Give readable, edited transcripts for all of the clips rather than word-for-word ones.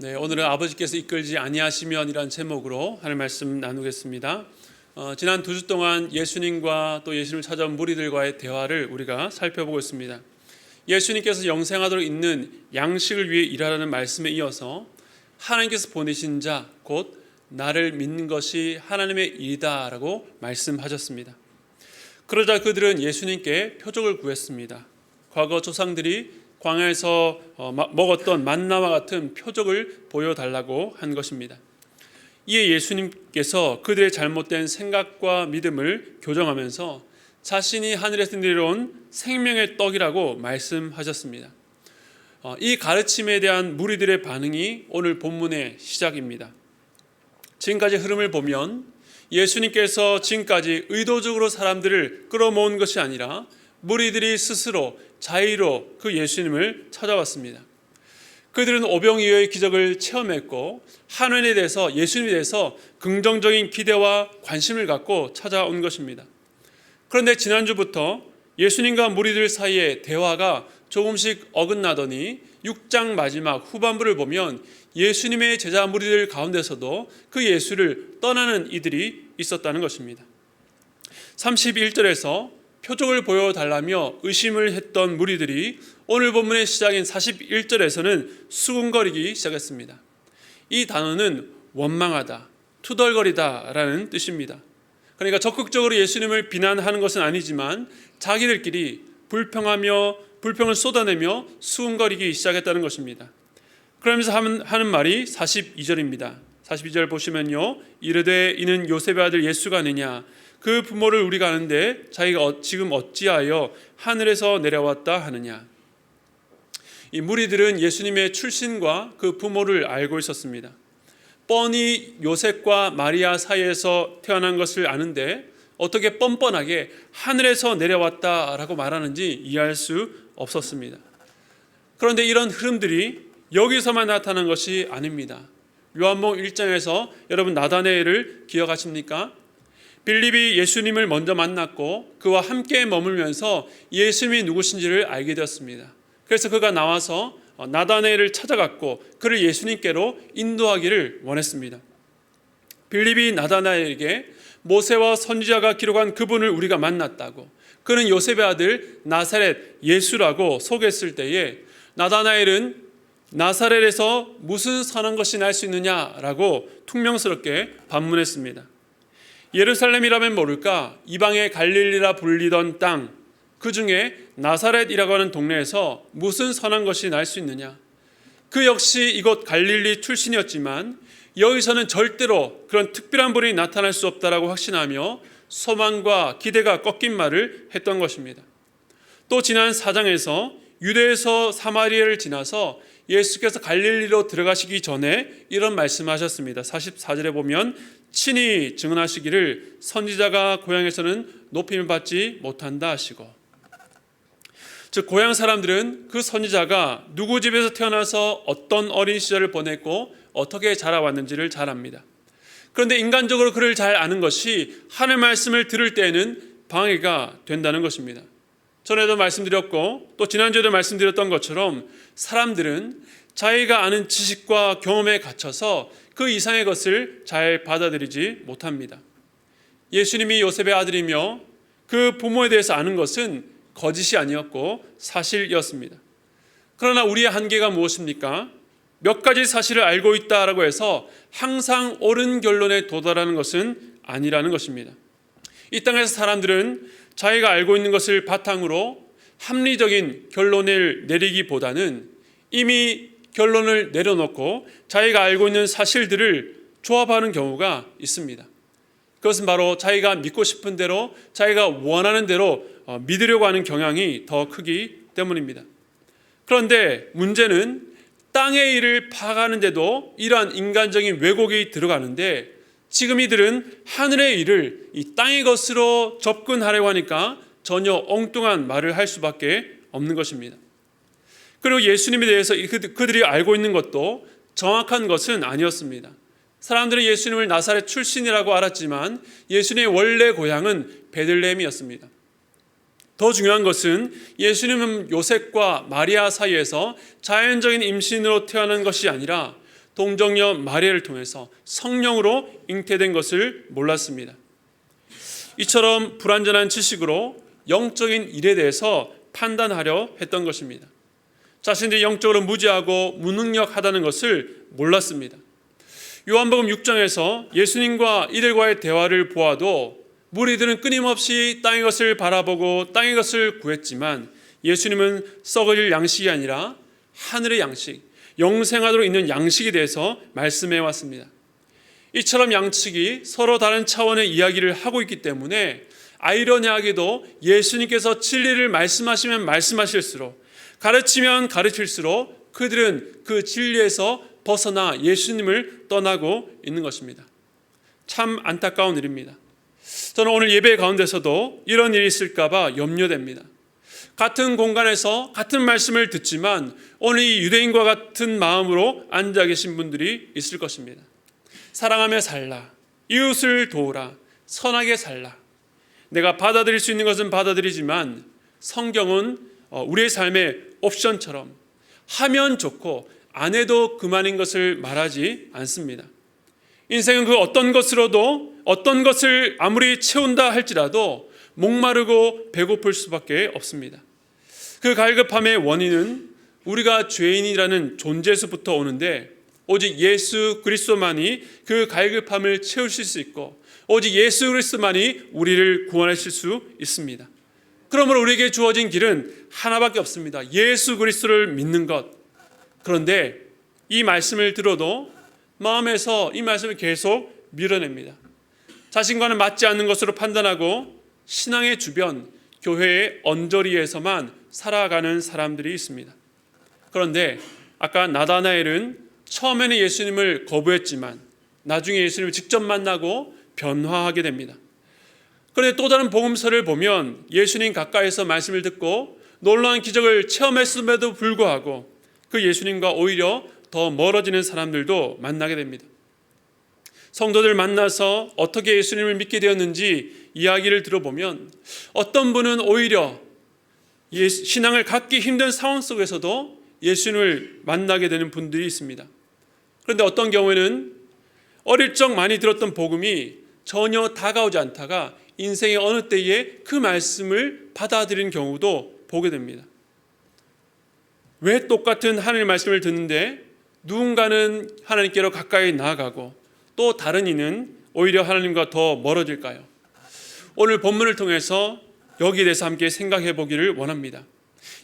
네, 오늘은 아버지께서 이끌지 아니하시면이란 제목으로 하늘 말씀 나누겠습니다. 지난 2주 동안 예수님과 또 예수님을 찾아온 무리들과의 대화를 우리가 살펴보고 있습니다. 예수님께서 영생하도록 있는 양식을 위해 일하라는 말씀에 이어서 하나님께서 보내신 자, 곧 나를 믿는 것이 하나님의 일이다라고 말씀하셨습니다. 그러자 그들은 예수님께 표적을 구했습니다. 과거 조상들이 광야에서 먹었던 만나와 같은 표적을 보여달라고 한 것입니다. 이에 예수님께서 그들의 잘못된 생각과 믿음을 교정하면서 자신이 하늘에서 내려온 생명의 떡이라고 말씀하셨습니다. 이 가르침에 대한 무리들의 반응이 오늘 본문의 시작입니다. 지금까지 흐름을 보면 예수님께서 지금까지 의도적으로 사람들을 끌어모은 것이 아니라 무리들이 스스로 자의로 그 예수님을 찾아왔습니다. 그들은 오병이어의 기적을 체험했고 하나님에 대해서, 예수님에 대해서 긍정적인 기대와 관심을 갖고 찾아온 것입니다. 그런데 지난주부터 예수님과 무리들 사이의 대화가 조금씩 어긋나더니 6장 마지막 후반부를 보면 예수님의 제자 무리들 가운데서도 그 예수를 떠나는 이들이 있었다는 것입니다. 31절에서 표적을 보여달라며 의심을 했던 무리들이 오늘 본문의 시작인 41절에서는 수군거리기 시작했습니다. 이 단어는 원망하다, 투덜거리다 라는 뜻입니다. 그러니까 적극적으로 예수님을 비난하는 것은 아니지만 자기들끼리 불평을 쏟아내며 수군거리기 시작했다는 것입니다. 그러면서 하는 말이 42절입니다. 42절 보시면요, 이르되 이는 요셉의 아들 예수가 아니냐, 그 부모를 우리가 아는데 자기가 지금 어찌하여 하늘에서 내려왔다 하느냐. 이 무리들은 예수님의 출신과 그 부모를 알고 있었습니다. 뻔히 요셉과 마리아 사이에서 태어난 것을 아는데 어떻게 뻔뻔하게 하늘에서 내려왔다라고 말하는지 이해할 수 없었습니다. 그런데 이런 흐름들이 여기서만 나타난 것이 아닙니다. 요한복음 1장에서 여러분 나다나엘을 기억하십니까? 빌립이 예수님을 먼저 만났고 그와 함께 머물면서 예수님이 누구신지를 알게 되었습니다. 그래서 그가 나와서 나다나엘을 찾아갔고 그를 예수님께로 인도하기를 원했습니다. 빌립이 나다나엘에게 모세와 선지자가 기록한 그분을 우리가 만났다고, 그는 요셉의 아들 나사렛 예수라고 소개했을 때에 나다나엘은 나사렛에서 무슨 선한 것이 날 수 있느냐라고 퉁명스럽게 반문했습니다. 예루살렘이라면 모를까, 이방의 갈릴리라 불리던 땅, 그 중에 나사렛이라고 하는 동네에서 무슨 선한 것이 날 수 있느냐. 그 역시 이곳 갈릴리 출신이었지만 여기서는 절대로 그런 특별한 분이 나타날 수 없다라고 확신하며 소망과 기대가 꺾인 말을 했던 것입니다. 또 지난 4장에서 유대에서 사마리아를 지나서 예수께서 갈릴리로 들어가시기 전에 이런 말씀하셨습니다. 44절에 보면 친히 증언하시기를 선지자가 고향에서는 높임을 받지 못한다 하시고, 즉 고향 사람들은 그 선지자가 누구 집에서 태어나서 어떤 어린 시절을 보냈고 어떻게 자라왔는지를 잘 압니다. 그런데 인간적으로 그를 잘 아는 것이 하나님의 말씀을 들을 때에는 방해가 된다는 것입니다. 전에도 말씀드렸고 또 지난주에도 말씀드렸던 것처럼 사람들은 자기가 아는 지식과 경험에 갇혀서 그 이상의 것을 잘 받아들이지 못합니다. 예수님이 요셉의 아들이며 그 부모에 대해서 아는 것은 거짓이 아니었고 사실이었습니다. 그러나 우리의 한계가 무엇입니까? 몇 가지 사실을 알고 있다라고 해서 항상 옳은 결론에 도달하는 것은 아니라는 것입니다. 이 땅에서 사람들은 자기가 알고 있는 것을 바탕으로 합리적인 결론을 내리기보다는 이미 결론을 내려놓고 자기가 알고 있는 사실들을 조합하는 경우가 있습니다. 그것은 바로 자기가 믿고 싶은 대로, 자기가 원하는 대로 믿으려고 하는 경향이 더 크기 때문입니다. 그런데 문제는 땅의 일을 파악하는데도 이러한 인간적인 왜곡이 들어가는데, 지금 이들은 하늘의 일을 이 땅의 것으로 접근하려고 하니까 전혀 엉뚱한 말을 할 수밖에 없는 것입니다. 그리고 예수님에 대해서 그들이 알고 있는 것도 정확한 것은 아니었습니다. 사람들은 예수님을 나사렛 출신이라고 알았지만 예수님의 원래 고향은 베들레헴이었습니다. 더 중요한 것은 예수님은 요셉과 마리아 사이에서 자연적인 임신으로 태어난 것이 아니라 동정녀 마리아를 통해서 성령으로 잉태된 것을 몰랐습니다. 이처럼 불완전한 지식으로 영적인 일에 대해서 판단하려 했던 것입니다. 자신들이 영적으로 무지하고 무능력하다는 것을 몰랐습니다. 요한복음 6장에서 예수님과 이들과의 대화를 보아도 무리들은 끊임없이 땅의 것을 바라보고 땅의 것을 구했지만 예수님은 썩어질 양식이 아니라 하늘의 양식, 영생하도록 있는 양식에 대해서 말씀해 왔습니다. 이처럼 양측이 서로 다른 차원의 이야기를 하고 있기 때문에 아이러니하게도 예수님께서 진리를 말씀하시면 말씀하실수록, 가르치면 가르칠수록 그들은 그 진리에서 벗어나 예수님을 떠나고 있는 것입니다. 참 안타까운 일입니다. 저는 오늘 예배 가운데서도 이런 일이 있을까 봐 염려됩니다. 같은 공간에서 같은 말씀을 듣지만 오늘 이 유대인과 같은 마음으로 앉아 계신 분들이 있을 것입니다. 사랑하며 살라, 이웃을 도우라, 선하게 살라. 내가 받아들일 수 있는 것은 받아들이지만 성경은 우리의 삶의 옵션처럼 하면 좋고 안 해도 그만인 것을 말하지 않습니다. 인생은 그 어떤 것으로도 어떤 것을 아무리 채운다 할지라도 목마르고 배고플 수밖에 없습니다. 그 갈급함의 원인은 우리가 죄인이라는 존재에서부터 오는데 오직 예수 그리스도만이 그 갈급함을 채우실 수 있고 오직 예수 그리스도만이 우리를 구원하실 수 있습니다. 그러므로 우리에게 주어진 길은 하나밖에 없습니다. 예수 그리스도를 믿는 것. 그런데 이 말씀을 들어도 마음에서 이 말씀을 계속 밀어냅니다. 자신과는 맞지 않는 것으로 판단하고 신앙의 주변, 교회의 언저리에서만 살아가는 사람들이 있습니다. 그런데 아까 나다나엘은 처음에는 예수님을 거부했지만 나중에 예수님을 직접 만나고 변화하게 됩니다. 그런데 또 다른 복음서를 보면 예수님 가까이서 말씀을 듣고 놀라운 기적을 체험했음에도 불구하고 그 예수님과 오히려 더 멀어지는 사람들도 만나게 됩니다. 성도들 만나서 어떻게 예수님을 믿게 되었는지 이야기를 들어보면 어떤 분은 오히려 신앙을 갖기 힘든 상황 속에서도 예수님을 만나게 되는 분들이 있습니다. 그런데 어떤 경우에는 어릴 적 많이 들었던 복음이 전혀 다가오지 않다가 인생의 어느 때에 그 말씀을 받아들이는 경우도 보게 됩니다. 왜 똑같은 하나님의 말씀을 듣는데 누군가는 하나님께로 가까이 나아가고 또 다른 이는 오히려 하나님과 더 멀어질까요? 오늘 본문을 통해서 여기에 대해서 함께 생각해 보기를 원합니다.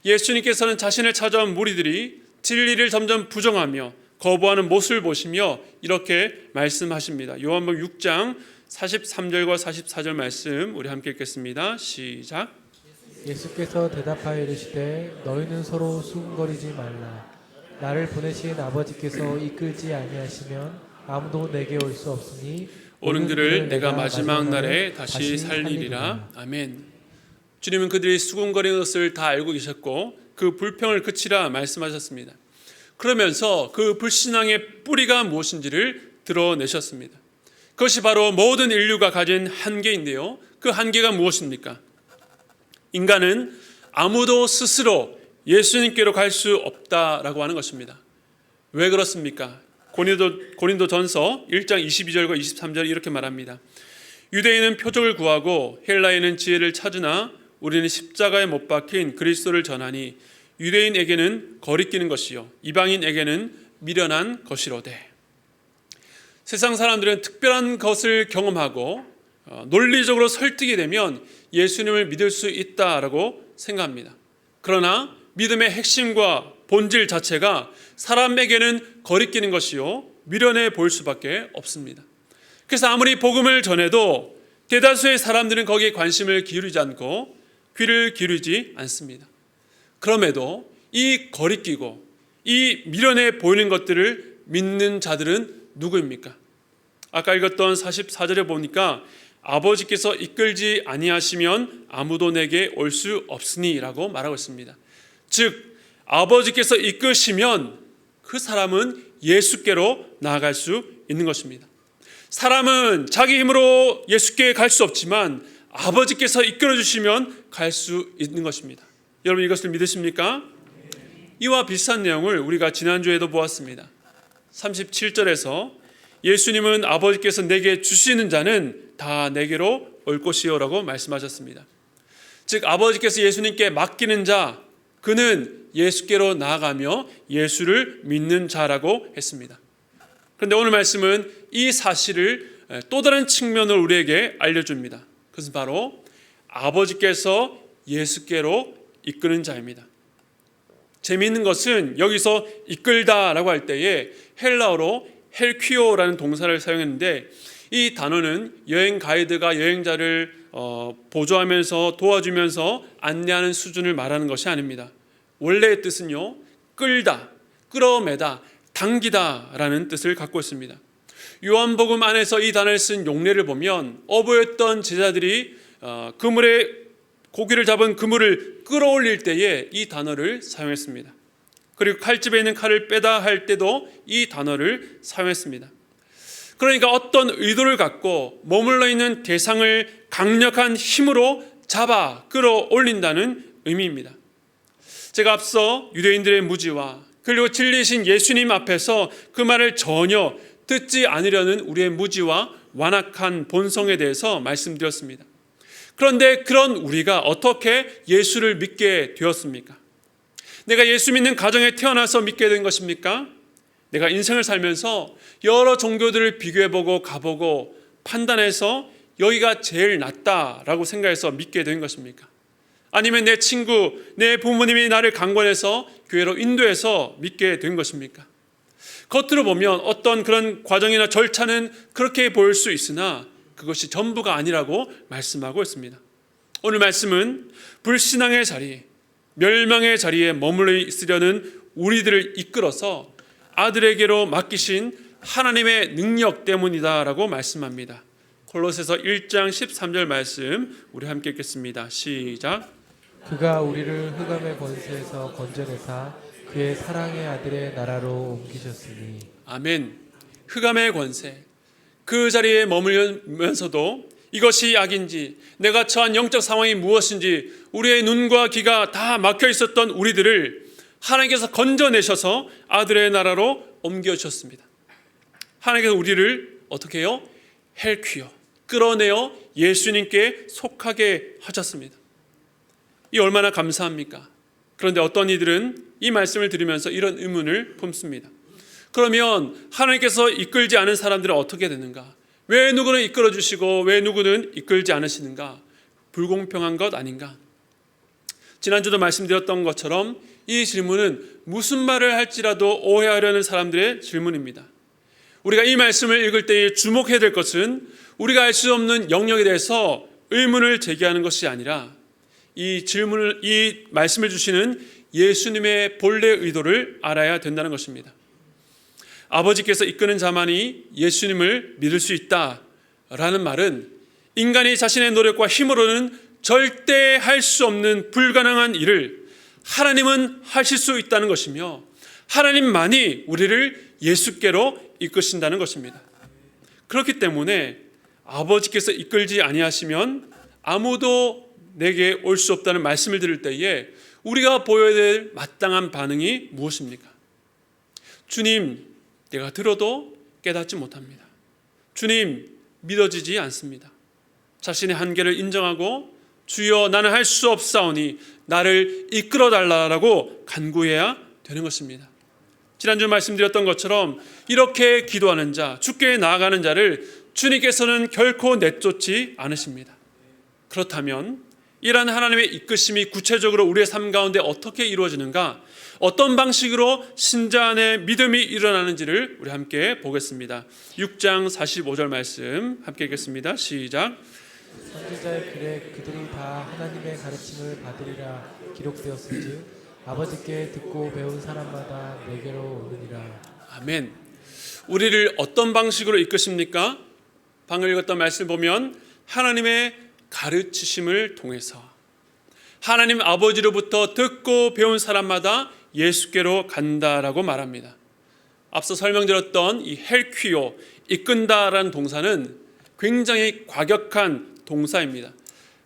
예수님께서는 자신을 찾아온 무리들이 진리를 점점 부정하며 거부하는 모습을 보시며 이렇게 말씀하십니다. 요한복음 6장 43절과 44절 말씀 우리 함께 읽겠습니다. 시작. 예수께서 대답하여 이르시되 너희는 서로 수군거리지 말라. 나를 보내신 아버지께서 이끌지 아니하시면 아무도 내게 올 수 없으니 오는 그를 내가 마지막 날에 다시 살리리라. 아멘. 주님은 그들이 수군거리는 것을 다 알고 계셨고 그 불평을 그치라 말씀하셨습니다. 그러면서 그 불신앙의 뿌리가 무엇인지를 드러내셨습니다. 그것이 바로 모든 인류가 가진 한계인데요. 그 한계가 무엇입니까? 인간은 아무도 스스로 예수님께로 갈 수 없다라고 하는 것입니다. 왜 그렇습니까? 고린도전서 1장 22절과 23절 이렇게 말합니다. 유대인은 표적을 구하고 헬라인은 지혜를 찾으나 우리는 십자가에 못 박힌 그리스도를 전하니 유대인에게는 거리끼는 것이요 이방인에게는 미련한 것이로되. 세상 사람들은 특별한 것을 경험하고 논리적으로 설득이 되면 예수님을 믿을 수 있다라고 생각합니다. 그러나 믿음의 핵심과 본질 자체가 사람에게는 거리끼는 것이요 미련해 보일 수밖에 없습니다. 그래서 아무리 복음을 전해도 대다수의 사람들은 거기에 관심을 기울이지 않고 귀를 기울이지 않습니다. 그럼에도 이 거리끼고 이 미련해 보이는 것들을 믿는 자들은 누구입니까? 아까 읽었던 44절에 보니까 아버지께서 이끌지 아니하시면 아무도 내게 올 수 없으니 라고 말하고 있습니다. 즉 아버지께서 이끄시면 그 사람은 예수께로 나아갈 수 있는 것입니다. 사람은 자기 힘으로 예수께 갈 수 없지만 아버지께서 이끌어 주시면 갈 수 있는 것입니다. 여러분 이것을 믿으십니까? 이와 비슷한 내용을 우리가 지난주에도 보았습니다. 37절에서 예수님은 아버지께서 내게 주시는 자는 다 내게로 올 것이요라고 말씀하셨습니다. 즉 아버지께서 예수님께 맡기는 자, 그는 예수께로 나아가며 예수를 믿는 자라고 했습니다. 그런데 오늘 말씀은 이 사실을 또 다른 측면으로 우리에게 알려줍니다. 그것은 바로 아버지께서 예수께로 이끄는 자입니다. 재미있는 것은 여기서 이끌다라고 할 때에 헬라어로 헬퀴오라는 동사를 사용했는데, 이 단어는 여행 가이드가 여행자를 보조하면서 도와주면서 안내하는 수준을 말하는 것이 아닙니다. 원래의 뜻은요, 끌다, 끌어매다, 당기다라는 뜻을 갖고 있습니다. 요한복음 안에서 이 단어를 쓴 용례를 보면 어부였던 제자들이 그물에 고기를 잡은 그물을 끌어올릴 때에 이 단어를 사용했습니다. 그리고 칼집에 있는 칼을 빼다 할 때도 이 단어를 사용했습니다. 그러니까 어떤 의도를 갖고 머물러 있는 대상을 강력한 힘으로 잡아 끌어올린다는 의미입니다. 제가 앞서 유대인들의 무지와 그리고 진리이신 예수님 앞에서 그 말을 전혀 듣지 않으려는 우리의 무지와 완악한 본성에 대해서 말씀드렸습니다. 그런데 그런 우리가 어떻게 예수를 믿게 되었습니까? 내가 예수 믿는 가정에 태어나서 믿게 된 것입니까? 내가 인생을 살면서 여러 종교들을 비교해보고 가보고 판단해서 여기가 제일 낫다라고 생각해서 믿게 된 것입니까? 아니면 내 친구, 내 부모님이 나를 강권해서 교회로 인도해서 믿게 된 것입니까? 겉으로 보면 어떤 그런 과정이나 절차는 그렇게 보일 수 있으나 그것이 전부가 아니라고 말씀하고 있습니다. 오늘 말씀은 불신앙의 자리, 멸망의 자리에 머물러 있으려는 우리들을 이끌어서 아들에게로 맡기신 하나님의 능력 때문이다라고 말씀합니다. 골로새서 1장 13절 말씀 우리 함께 읽겠습니다. 시작. 그가 우리를 흑암의 권세에서 건져내사 그의 사랑의 아들의 나라로 옮기셨으니. 아멘. 흑암의 권세, 그 자리에 머물면서도 이것이 악인지 내가 처한 영적 상황이 무엇인지 우리의 눈과 귀가 다 막혀 있었던 우리들을 하나님께서 건져내셔서 아들의 나라로 옮겨주셨습니다. 하나님께서 우리를 어떻게 해요? 헬퀴어, 끌어내어 예수님께 속하게 하셨습니다. 이 얼마나 감사합니까? 그런데 어떤 이들은 이 말씀을 들으면서 이런 의문을 품습니다. 그러면 하나님께서 이끌지 않은 사람들은 어떻게 되는가? 왜 누구는 이끌어 주시고 왜 누구는 이끌지 않으시는가? 불공평한 것 아닌가? 지난주도 말씀드렸던 것처럼 이 질문은 무슨 말을 할지라도 오해하려는 사람들의 질문입니다. 우리가 이 말씀을 읽을 때에 주목해야 될 것은 우리가 알 수 없는 영역에 대해서 의문을 제기하는 것이 아니라 이 말씀을 주시는 예수님의 본래 의도를 알아야 된다는 것입니다. 아버지께서 이끄는 자만이 예수님을 믿을 수 있다라는 말은 인간이 자신의 노력과 힘으로는 절대 할 수 없는 불가능한 일을 하나님은 하실 수 있다는 것이며 하나님만이 우리를 예수께로 이끄신다는 것입니다. 그렇기 때문에 아버지께서 이끌지 아니하시면 아무도 내게 올 수 없다는 말씀을 들을 때에 우리가 보여야 될 마땅한 반응이 무엇입니까? 주님, 내가 들어도 깨닫지 못합니다. 주님, 믿어지지 않습니다. 자신의 한계를 인정하고 주여 나는 할 수 없사오니 나를 이끌어 달라라고 간구해야 되는 것입니다. 지난주 말씀드렸던 것처럼 이렇게 기도하는 자, 주께 나아가는 자를 주님께서는 결코 내쫓지 않으십니다. 그렇다면 이러한 하나님의 이끄심이 구체적으로 우리의 삶 가운데 어떻게 이루어지는가? 어떤 방식으로 신자 안에 믿음이 일어나는지를 우리 함께 보겠습니다. 6장 45절 말씀 함께 읽겠습니다. 시작. 선지자의 글에 그들이 다 하나님의 가르침을 받으리라 기록되었은즉 아버지께 듣고 배운 사람마다 내게로 오느니라. 아멘. 우리를 어떤 방식으로 이끄십니까? 방금 읽었던 말씀을 보면 하나님의 가르치심을 통해서 하나님 아버지로부터 듣고 배운 사람마다 예수께로 간다라고 말합니다. 앞서 설명드렸던 이 헬퀴오, 이끈다라는 동사는 굉장히 과격한 동사입니다.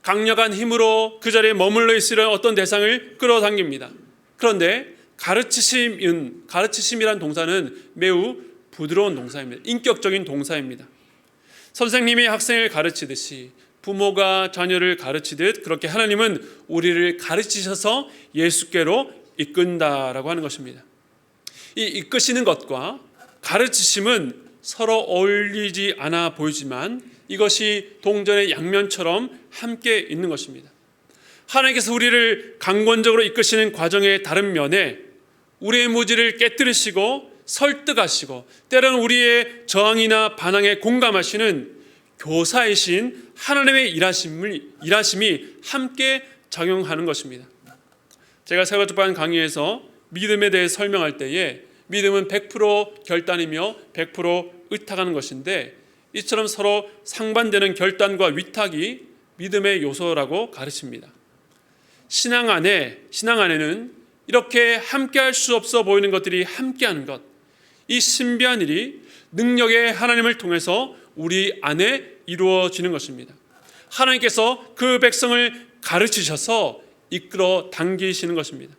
강력한 힘으로 그 자리에 머물러 있으려 어떤 대상을 끌어당깁니다. 그런데 가르치심이란 동사는 매우 부드러운 동사입니다. 인격적인 동사입니다. 선생님이 학생을 가르치듯이 부모가 자녀를 가르치듯 그렇게 하나님은 우리를 가르치셔서 예수께로 이끈다라고 하는 것입니다. 이 이끄시는 것과 가르치심은 서로 어울리지 않아 보이지만 이것이 동전의 양면처럼 함께 있는 것입니다. 하나님께서 우리를 강권적으로 이끄시는 과정의 다른 면에 우리의 무지를 깨뜨리시고 설득하시고 때로는 우리의 저항이나 반항에 공감하시는 교사이신 하나님의 일하심이 함께 작용하는 것입니다. 제가 세가족반 강의에서 믿음에 대해 설명할 때에 믿음은 100% 결단이며 100% 의탁하는 것인데 이처럼 서로 상반되는 결단과 위탁이 믿음의 요소라고 가르칩니다. 신앙 안에는 이렇게 함께할 수 없어 보이는 것들이 함께하는 것, 이 신비한 일이 능력의 하나님을 통해서 우리 안에 이루어지는 것입니다. 하나님께서 그 백성을 가르치셔서 이끌어 당기시는 것입니다.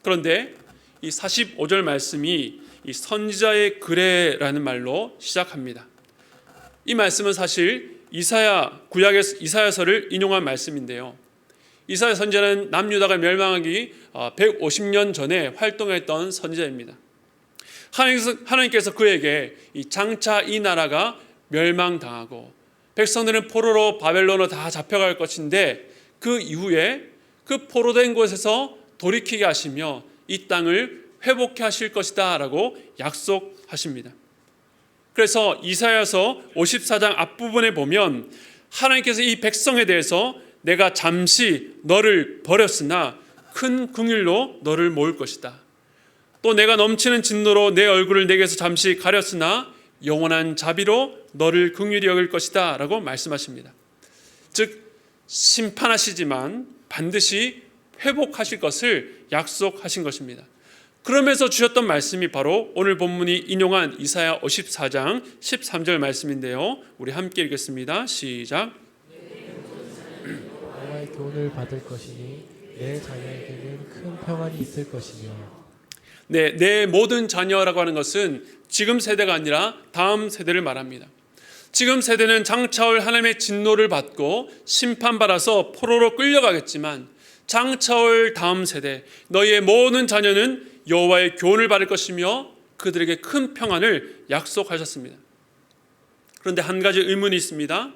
그런데 이 45절 말씀이 이 선지자의 글에라는 말로 시작합니다. 이 말씀은 사실 구약의 이사야서를 인용한 말씀인데요. 이사야 선지자는 남유다가 멸망하기 150년 전에 활동했던 선지자입니다. 하나님께서 그에게 장차 이 나라가 멸망당하고 백성들은 포로로 바벨론으로 다 잡혀갈 것인데 그 이후에 그 포로된 곳에서 돌이키게 하시며 이 땅을 회복해 하실 것이다 라고 약속하십니다. 그래서 이사야서 54장 앞부분에 보면 하나님께서 이 백성에 대해서 내가 잠시 너를 버렸으나 큰 긍휼로 너를 모을 것이다. 또 내가 넘치는 진노로 내 얼굴을 내게서 잠시 가렸으나 영원한 자비로 너를 긍휼히 여길 것이다 라고 말씀하십니다. 즉 심판하시지만 반드시 회복하실 것을 약속하신 것입니다. 그러면서 주셨던 말씀이 바로 오늘 본문이 인용한 이사야 54장 13절 말씀인데요. 우리 함께 읽겠습니다. 시작. 여호와의 교훈을 받을 것이니 내 자녀에게는 큰 평안이 있을 것이며. 네, 내 모든 자녀라고 하는 것은 지금 세대가 아니라 다음 세대를 말합니다. 지금 세대는 장차올 하나님의 진노를 받고 심판받아서 포로로 끌려가겠지만 장차올 다음 세대 너희의 모든 자녀는 여호와의 교훈을 받을 것이며 그들에게 큰 평안을 약속하셨습니다. 그런데 한 가지 의문이 있습니다.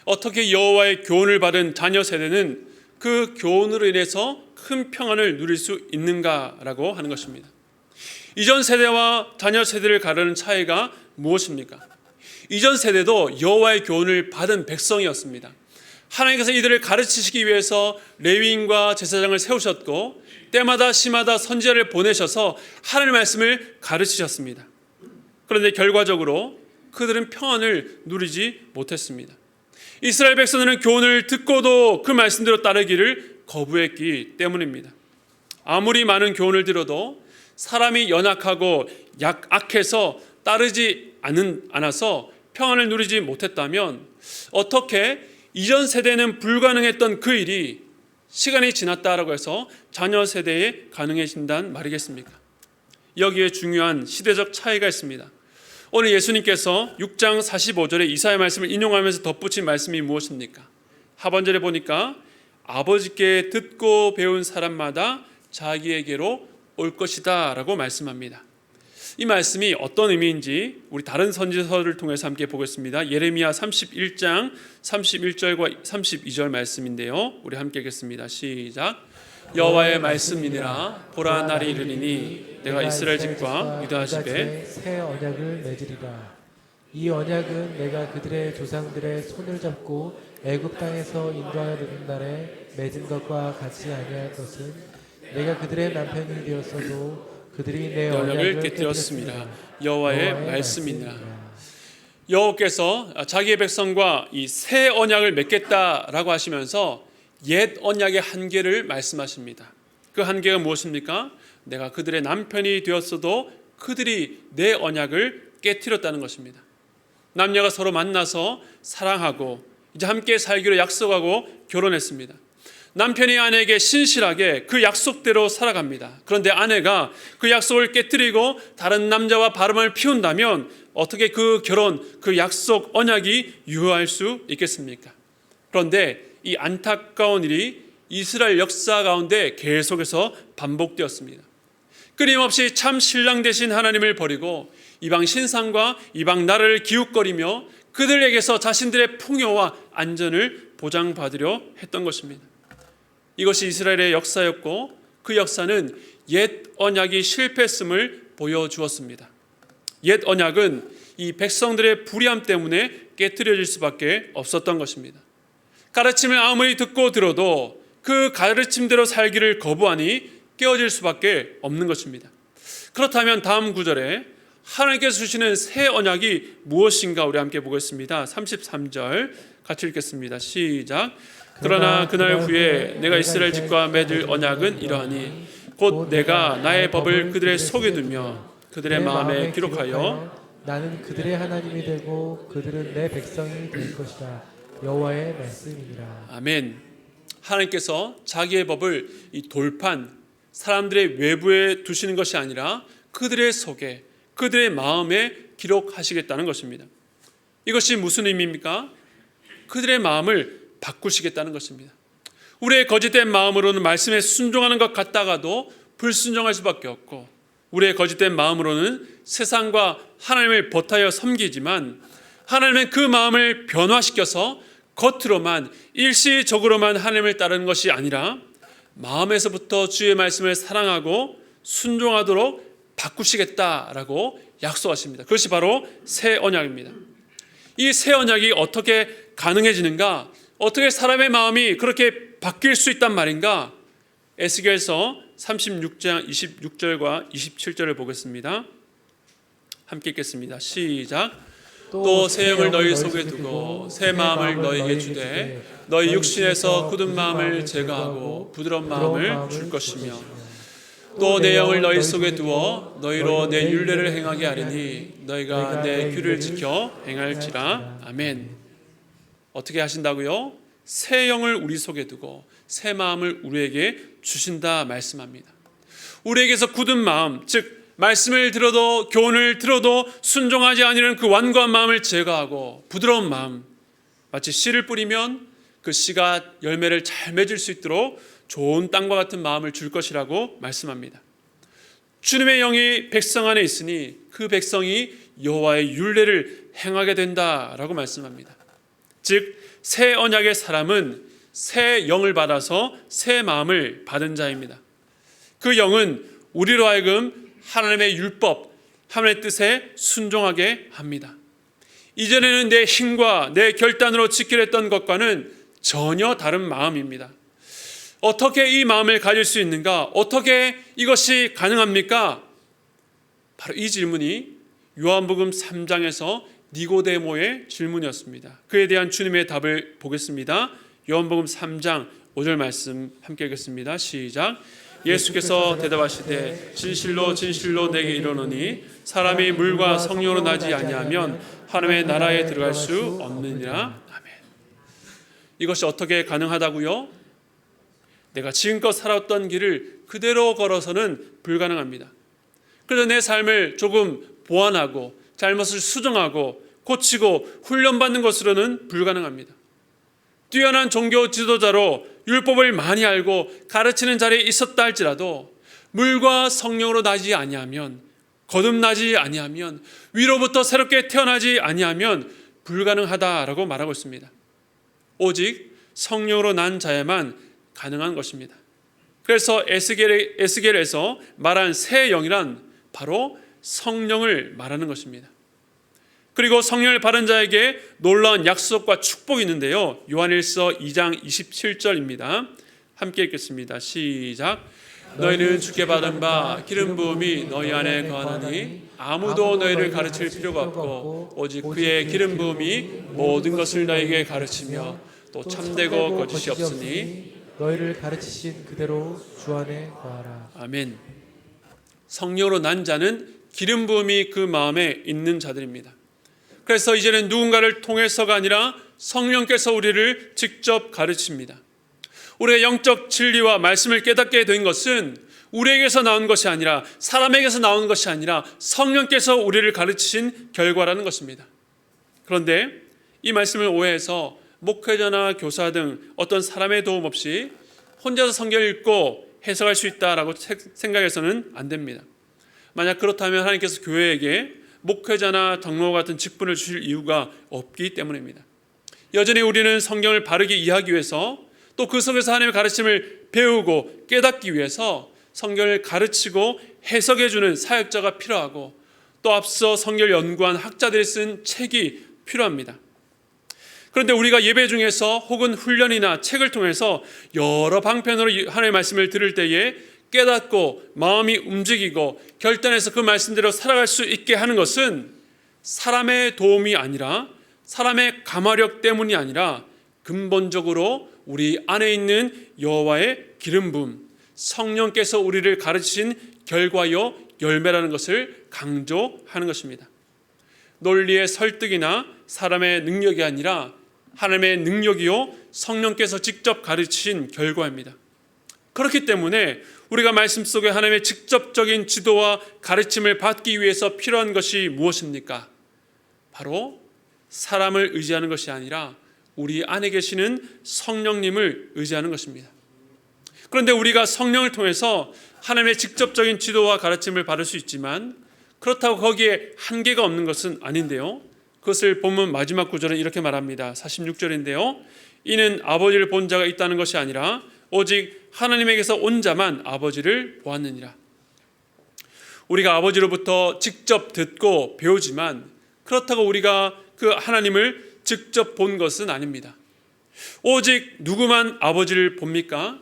어떻게 여호와의 교훈을 받은 자녀 세대는 그 교훈으로 인해서 큰 평안을 누릴 수 있는가라고 하는 것입니다. 이전 세대와 자녀 세대를 가르는 차이가 무엇입니까? 이전 세대도 여호와의 교훈을 받은 백성이었습니다. 하나님께서 이들을 가르치시기 위해서 레위인과 제사장을 세우셨고 때마다 시마다 선지자를 보내셔서 하나님의 말씀을 가르치셨습니다. 그런데 결과적으로 그들은 평안을 누리지 못했습니다. 이스라엘 백성들은 교훈을 듣고도 그 말씀대로 따르기를 거부했기 때문입니다. 아무리 많은 교훈을 들어도 사람이 연약하고 악해서 따르지 않아서 평안을 누리지 못했다면 어떻게 이전 세대는 불가능했던 그 일이 시간이 지났다라고 해서 자녀 세대에 가능해진단 말이겠습니까? 여기에 중요한 시대적 차이가 있습니다. 오늘 예수님께서 6장 45절에 이사야 말씀을 인용하면서 덧붙인 말씀이 무엇입니까? 하반절에 보니까 아버지께 듣고 배운 사람마다 자기에게로 올 것이다 라고 말씀합니다. 이 말씀이 어떤 의미인지 우리 다른 선지서를 통해서 함께 보겠습니다. 예레미야 31장 31절과 32절 말씀인데요. 우리 함께 읽겠습니다. 시작. 여호와의 말씀이니라. 보라 날이 이르리니 내가 이스라엘 집과 유다 집에 새 언약을 맺으리라. 이 언약은 내가 그들의 조상들의 손을 잡고 애굽 땅에서 인도하여 내는 날에 맺은 것과 같이 아니할 것은 내가 그들의 남편이 되었어도 그들이 내 언약을 깨뜨렸습니다. 여호와의 말씀이니라. 여호와께서 자기의 백성과 이 새 언약을 맺겠다라고 하시면서 옛 언약의 한계를 말씀하십니다. 그 한계가 무엇입니까? 내가 그들의 남편이 되었어도 그들이 내 언약을 깨뜨렸다는 것입니다. 남녀가 서로 만나서 사랑하고 이제 함께 살기로 약속하고 결혼했습니다. 남편이 아내에게 신실하게 그 약속대로 살아갑니다. 그런데 아내가 그 약속을 깨뜨리고 다른 남자와 바람을 피운다면 어떻게 그 결혼, 그 약속, 언약이 유효할 수 있겠습니까? 그런데 이 안타까운 일이 이스라엘 역사 가운데 계속해서 반복되었습니다. 끊임없이 참 신랑 되신 하나님을 버리고 이방 신상과 이방 나라를 기웃거리며 그들에게서 자신들의 풍요와 안전을 보장받으려 했던 것입니다. 이것이 이스라엘의 역사였고 그 역사는 옛 언약이 실패했음을 보여주었습니다. 옛 언약은 이 백성들의 불의함 때문에 깨트려질 수밖에 없었던 것입니다. 가르침을 아무리 듣고 들어도 그 가르침대로 살기를 거부하니 깨어질 수밖에 없는 것입니다. 그렇다면 다음 구절에 하나님께서 주시는 새 언약이 무엇인가 우리 함께 보겠습니다. 33절 같이 읽겠습니다. 시작. 그러나 그날 후에 내가 이스라엘 집과 맺을 언약은 이러하니 곧 내가 나의 법을 그들의 속에 두며 그들의 마음에 기록하여 나는 그들의 하나님이 되고 그들은 내 백성이 될 것이다. 여호와의 말씀이니라. 아멘. 하나님께서 자기의 법을 이 돌판 사람들의 외부에 두시는 것이 아니라 그들의 속에 그들의 마음에 기록하시겠다는 것입니다. 이것이 무슨 의미입니까? 그들의 마음을 바꾸시겠다는 것입니다. 우리의 거짓된 마음으로는 말씀에 순종하는 것 같다가도 불순종할 수밖에 없고 우리의 거짓된 마음으로는 세상과 하나님을 버타여 섬기지만 하나님은 그 마음을 변화시켜서 겉으로만 일시적으로만 하나님을 따르는 것이 아니라 마음에서부터 주의 말씀을 사랑하고 순종하도록 바꾸시겠다라고 약속하십니다. 그것이 바로 새 언약입니다. 이 새 언약이 어떻게 가능해지는가? 어떻게 사람의 마음이 그렇게 바뀔 수 있단 말인가? 에스겔서 36장 26절과 27절을 보겠습니다. 함께 읽겠습니다. 시작. 또 새 영을 너희 속에 두고 새 마음을 너희에게 주되 너희 육신에서 굳은 마음을 제거하고 부드러운 마음을 줄 것이며 또 내 영을 너희 속에 두어 너희로 내 율례를 행하게 하리니 너희가 내 규를 지켜 행할지라. 아멘. 어떻게 하신다고요? 새 영을 우리 속에 두고 새 마음을 우리에게 주신다 말씀합니다. 우리에게서 굳은 마음, 즉 말씀을 들어도 교훈을 들어도 순종하지 아니하는 그 완고한 마음을 제거하고 부드러운 마음, 마치 씨를 뿌리면 그 씨가 열매를 잘 맺을 수 있도록 좋은 땅과 같은 마음을 줄 것이라고 말씀합니다. 주님의 영이 백성 안에 있으니 그 백성이 여호와의 율례를 행하게 된다라고 말씀합니다. 즉 새 언약의 사람은 새 영을 받아서 새 마음을 받은 자입니다. 그 영은 우리로 하여금 하나님의 율법, 하나님의 뜻에 순종하게 합니다. 이전에는 내 힘과 내 결단으로 지키려 했던 것과는 전혀 다른 마음입니다. 어떻게 이 마음을 가질 수 있는가? 어떻게 이것이 가능합니까? 바로 이 질문이 요한복음 3장에서 니고데모의 질문이었습니다. 그에 대한 주님의 답을 보겠습니다. 요한복음 3장 5절 말씀 함께 읽겠습니다. 시작. 예수께서 대답하시되 진실로 진실로 내게 이르노니 사람이 물과 성령으로 나지 아니하면 하나님의 나라에 들어갈 수 없느니라. 아멘. 이것이 어떻게 가능하다고요? 내가 지금껏 살았던 길을 그대로 걸어서는 불가능합니다. 그래서 내 삶을 조금 보완하고 잘못을 수정하고 고치고 훈련받는 것으로는 불가능합니다. 뛰어난 종교 지도자로 율법을 많이 알고 가르치는 자리에 있었다 할지라도 물과 성령으로 나지 아니하면, 거듭나지 아니하면, 위로부터 새롭게 태어나지 아니하면 불가능하다라고 말하고 있습니다. 오직 성령으로 난 자야만 가능한 것입니다. 그래서 에스겔에서 말한 새 영이란 바로 성령을 말하는 것입니다. 그리고 성령을 받은 자에게 놀라운 약속과 축복이 있는데요. 요한일서 2장 27절입니다. 함께 읽겠습니다. 시작. 너희는 주께 받은 바 기름 부음이 너희 안에 거하나니 아무도 너희를 가르칠 필요가 없고 오직 그의 기름 부음이 모든 것을 너희에게 가르치며 또 참되고 거짓이 없으니 너희를 가르치신 그대로 주 안에 거하라. 아멘. 성령으로 난 자는 기름 부음이 그 마음에 있는 자들입니다. 그래서 이제는 누군가를 통해서가 아니라 성령께서 우리를 직접 가르칩니다. 우리가 영적 진리와 말씀을 깨닫게 된 것은 우리에게서 나온 것이 아니라, 사람에게서 나온 것이 아니라 성령께서 우리를 가르치신 결과라는 것입니다. 그런데 이 말씀을 오해해서 목회자나 교사 등 어떤 사람의 도움 없이 혼자서 성경을 읽고 해석할 수 있다라고 생각해서는 안 됩니다. 만약 그렇다면 하나님께서 교회에게 목회자나 장로 같은 직분을 주실 이유가 없기 때문입니다. 여전히 우리는 성경을 바르게 이해하기 위해서, 또 그 속에서 하나님의 가르침을 배우고 깨닫기 위해서 성경을 가르치고 해석해주는 사역자가 필요하고, 또 앞서 성경을 연구한 학자들이 쓴 책이 필요합니다. 그런데 우리가 예배 중에서 혹은 훈련이나 책을 통해서 여러 방편으로 하나님의 말씀을 들을 때에 깨닫고 마음이 움직이고 결단해서 그 말씀대로 살아갈 수 있게 하는 것은 사람의 도움이 아니라, 사람의 감화력 때문이 아니라 근본적으로 우리 안에 있는 여호와의 기름 부음, 성령께서 우리를 가르치신 결과요 열매라는 것을 강조하는 것입니다. 논리의 설득이나 사람의 능력이 아니라 하나님의 능력이요 성령께서 직접 가르치신 결과입니다. 그렇기 때문에 우리가 말씀 속에 하나님의 직접적인 지도와 가르침을 받기 위해서 필요한 것이 무엇입니까? 바로 사람을 의지하는 것이 아니라 우리 안에 계시는 성령님을 의지하는 것입니다. 그런데 우리가 성령을 통해서 하나님의 직접적인 지도와 가르침을 받을 수 있지만, 그렇다고 거기에 한계가 없는 것은 아닌데요. 그것을 본문 마지막 구절은 이렇게 말합니다. 46절인데요. 이는 아버지를 본 자가 있다는 것이 아니라 오직 하나님에게서 온 자만 아버지를 보았느니라. 우리가 아버지로부터 직접 듣고 배우지만, 그렇다고 우리가 그 하나님을 직접 본 것은 아닙니다. 오직 누구만 아버지를 봅니까?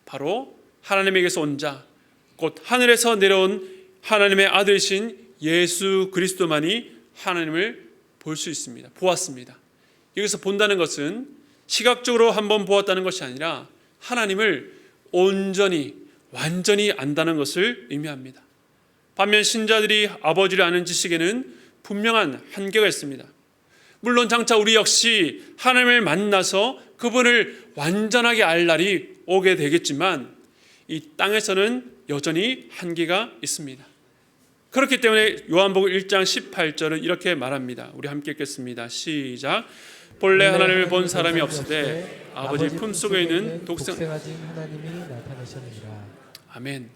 바로 하나님에게서 온 자, 곧 하늘에서 내려온 하나님의 아들이신 예수 그리스도만이 하나님을 볼 수 있습니다. 보았습니다. 여기서 본다는 것은 시각적으로 한번 보았다는 것이 아니라 하나님을 온전히 완전히 안다는 것을 의미합니다. 반면 신자들이 아버지를 아는 지식에는 분명한 한계가 있습니다. 물론 장차 우리 역시 하나님을 만나서 그분을 완전하게 알 날이 오게 되겠지만, 이 땅에서는 여전히 한계가 있습니다. 그렇기 때문에 요한복음 1장 18절은 이렇게 말합니다. 우리 함께 읽겠습니다. 시작. 본래 하나님을 본 사람이 없으되 아버지 품속에 있는 독생하신 하나님이 나타나셨느니라. 아멘.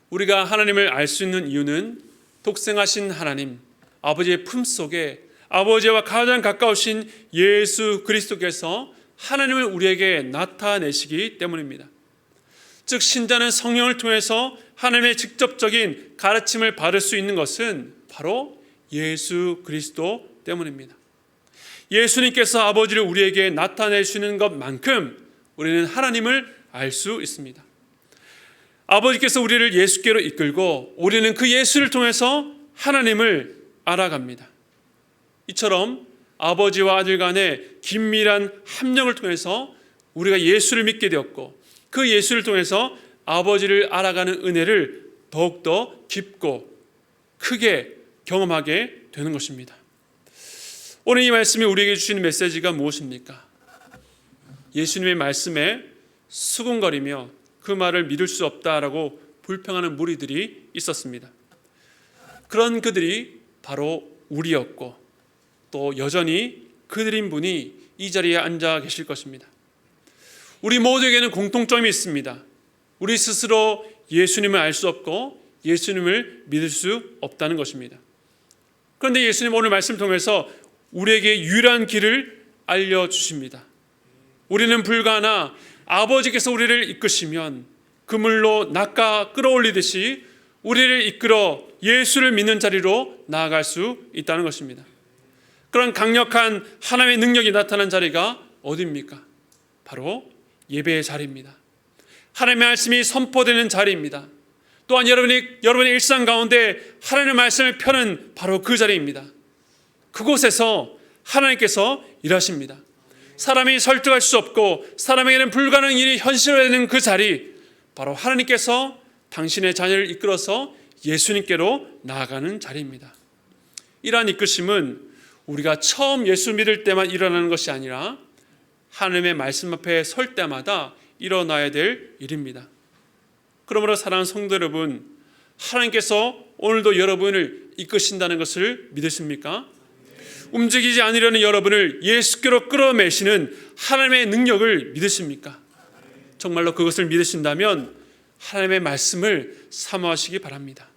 우리가 하나님을 알 수 있는 이유는 독생하신 하나님, 아버지의 품속에 아버지와 가장 가까우신 예수 그리스도께서 하나님을 우리에게 나타내시기 때문입니다. 즉 신자는 성령을 통해서 하나님의 직접적인 가르침을 받을 수 있는 것은 바로 예수 그리스도 때문입니다. 예수님께서 아버지를 우리에게 나타내시는 것만큼 우리는 하나님을 알 수 있습니다. 아버지께서 우리를 예수께로 이끌고 우리는 그 예수를 통해서 하나님을 알아갑니다. 이처럼 아버지와 아들 간의 긴밀한 합력을 통해서 우리가 예수를 믿게 되었고, 그 예수를 통해서 아버지를 알아가는 은혜를 더욱더 깊고 크게 경험하게 되는 것입니다. 오늘 이 말씀이 우리에게 주시는 메시지가 무엇입니까? 예수님의 말씀에 수군거리며 그 말을 믿을 수 없다라고 불평하는 무리들이 있었습니다. 그런 그들이 바로 우리였고, 또 여전히 그들인 분이 이 자리에 앉아 계실 것입니다. 우리 모두에게는 공통점이 있습니다. 우리 스스로 예수님을 알 수 없고 예수님을 믿을 수 없다는 것입니다. 그런데 예수님 오늘 말씀 통해서 우리에게 유일한 길을 알려주십니다. 우리는 불가하나 아버지께서 우리를 이끄시면 그물로 낚아 끌어올리듯이 우리를 이끌어 예수를 믿는 자리로 나아갈 수 있다는 것입니다. 그런 강력한 하나님의 능력이 나타난 자리가 어디입니까? 바로 예배의 자리입니다. 하나님의 말씀이 선포되는 자리입니다. 또한 여러분의 일상 가운데 하나님의 말씀을 펴는 바로 그 자리입니다. 그곳에서 하나님께서 일하십니다. 사람이 설득할 수 없고 사람에게는 불가능한 일이 현실화되는 그 자리, 바로 하나님께서 당신의 자녀를 이끌어서 예수님께로 나아가는 자리입니다. 이러한 이끄심은 우리가 처음 예수 믿을 때만 일어나는 것이 아니라 하나님의 말씀 앞에 설 때마다 일어나야 될 일입니다. 그러므로 사랑하는 성도 여러분, 하나님께서 오늘도 여러분을 이끄신다는 것을 믿으십니까? 움직이지 않으려는 여러분을 예수께로 끌어매시는 하나님의 능력을 믿으십니까? 정말로 그것을 믿으신다면 하나님의 말씀을 사모하시기 바랍니다.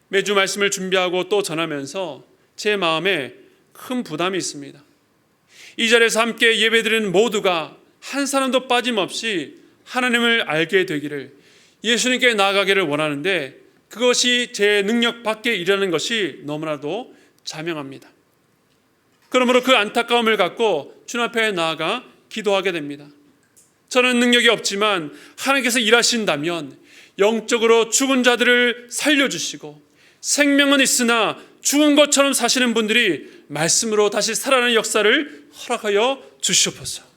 매주 말씀을 준비하고 또 전하면서 제 마음에 큰 부담이 있습니다. 이 자리에서 함께 예배드리는 모두가 한 사람도 빠짐없이 하나님을 알게 되기를, 예수님께 나아가기를 원하는데 그것이 제 능력 밖에 일하는 것이 너무나도 자명합니다. 그러므로 그 안타까움을 갖고 주님 앞에 나아가 기도하게 됩니다. 저는 능력이 없지만 하나님께서 일하신다면 영적으로 죽은 자들을 살려주시고, 생명은 있으나 죽은 것처럼 사시는 분들이 말씀으로 다시 살아나는 역사를 허락하여 주시옵소서.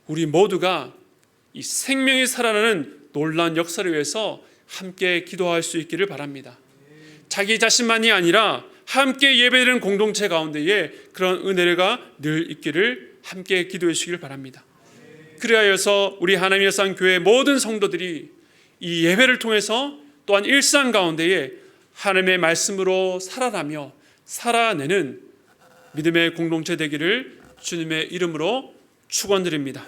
우리 모두가 이 생명이 살아나는 놀라운 역사를 위해서 함께 기도할 수 있기를 바랍니다. 자기 자신만이 아니라 함께 예배드리는 공동체 가운데에 그런 은혜가 늘 있기를 함께 기도해 주시길 바랍니다. 그리하여서 우리 하나님의 산 교회 모든 성도들이 이 예배를 통해서 또한 일상 가운데에 하나님의 말씀으로 살아나며 살아내는 믿음의 공동체 되기를 주님의 이름으로 축원드립니다.